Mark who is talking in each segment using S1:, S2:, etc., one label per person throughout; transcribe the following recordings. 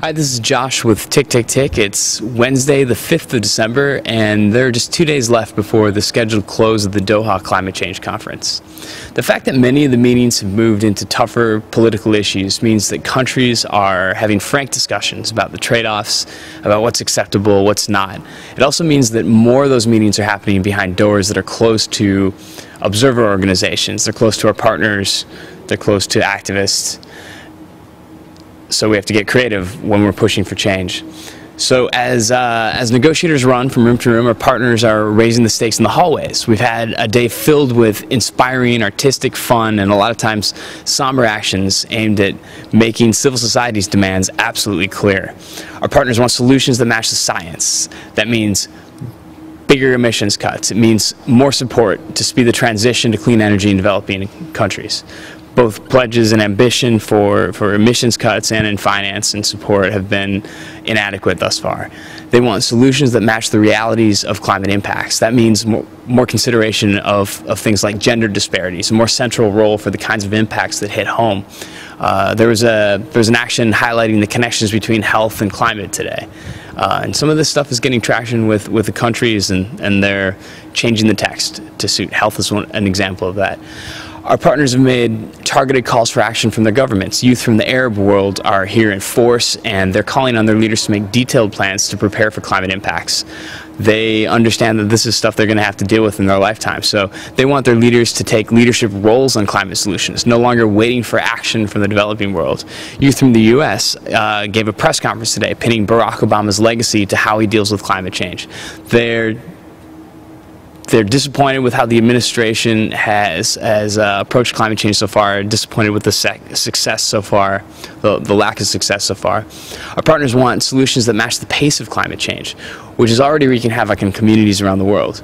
S1: Hi, this is Josh with TckTckTck. It's Wednesday, the 5th of December, and there are just 2 days left before the scheduled close of the Doha Climate Change Conference. The fact that many of the meetings have moved into tougher political issues means that countries are having frank discussions about the trade-offs, about what's acceptable, what's not. It also means that more of those meetings are happening behind doors that are close to observer organizations. They're close to our partners, they're close to activists. So we have to get creative when we're pushing for change. So as negotiators run from room to room, our partners are raising the stakes in the hallways. We've had a day filled with inspiring, artistic fun, and a lot of times somber actions aimed at making civil society's demands absolutely clear. Our partners want solutions that match the science. That means bigger emissions cuts. It means more support to speed the transition to clean energy in developing countries. Both pledges and ambition for emissions cuts and in finance and support have been inadequate thus far. They want solutions that match the realities of climate impacts. That means more consideration of things like gender disparities, a more central role for the kinds of impacts that hit home. There was an action highlighting the connections between health and climate today. And some of this stuff is getting traction with the countries, and they're changing the text to suit. Health is an example of that. Our partners have made targeted calls for action from their governments. Youth from the Arab world are here in force, and they're calling on their leaders to make detailed plans to prepare for climate impacts. They understand that this is stuff they're going to have to deal with in their lifetime, so they want their leaders to take leadership roles on climate solutions, no longer waiting for action from the developing world. Youth from the U.S. Gave a press conference today pinning Barack Obama's legacy to how he deals with climate change. They're disappointed with how the administration has approached climate change so far, disappointed with the success so far, the lack of success so far. Our partners want solutions that match the pace of climate change, which is already wreaking havoc in communities around the world.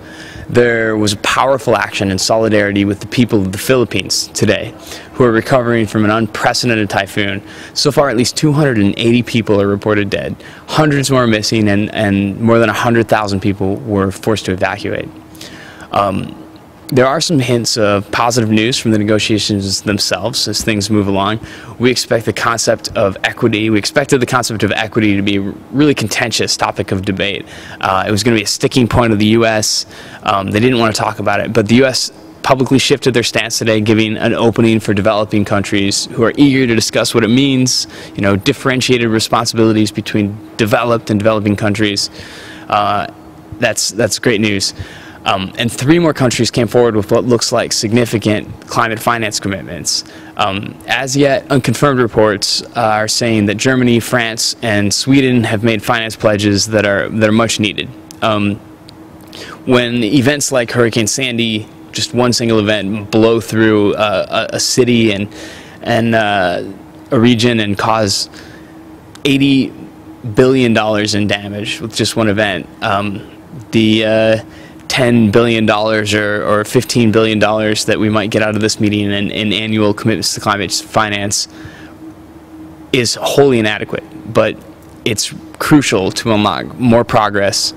S1: There was powerful action and solidarity with the people of the Philippines today, who are recovering from an unprecedented typhoon. So far, at least 280 people are reported dead. Hundreds more are missing, and more than 100,000 people were forced to evacuate. There are some hints of positive news from the negotiations themselves as things move along. We expect the concept of equity. We expected the concept of equity to be a really contentious topic of debate. It was going to be a sticking point of the U.S. They didn't want to talk about it, but the U.S. publicly shifted their stance today, giving an opening for developing countries who are eager to discuss what it means, differentiated responsibilities between developed and developing countries. That's great news. And 3 more countries came forward with what looks like significant climate finance commitments. As yet, unconfirmed reports are saying that Germany, France, and Sweden have made finance pledges that are much needed. When events like Hurricane Sandy, just one single event, blow through a city and a region and cause $80 billion in damage with just one event, the $10 billion or $15 billion that we might get out of this meeting in annual commitments to climate finance is wholly inadequate, but it's crucial to unlock more progress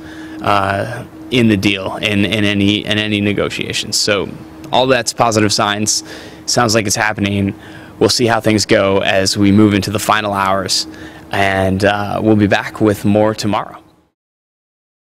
S1: in the deal, in any negotiations. So all that's positive signs. Sounds like it's happening. We'll see how things go as we move into the final hours, and we'll be back with more tomorrow.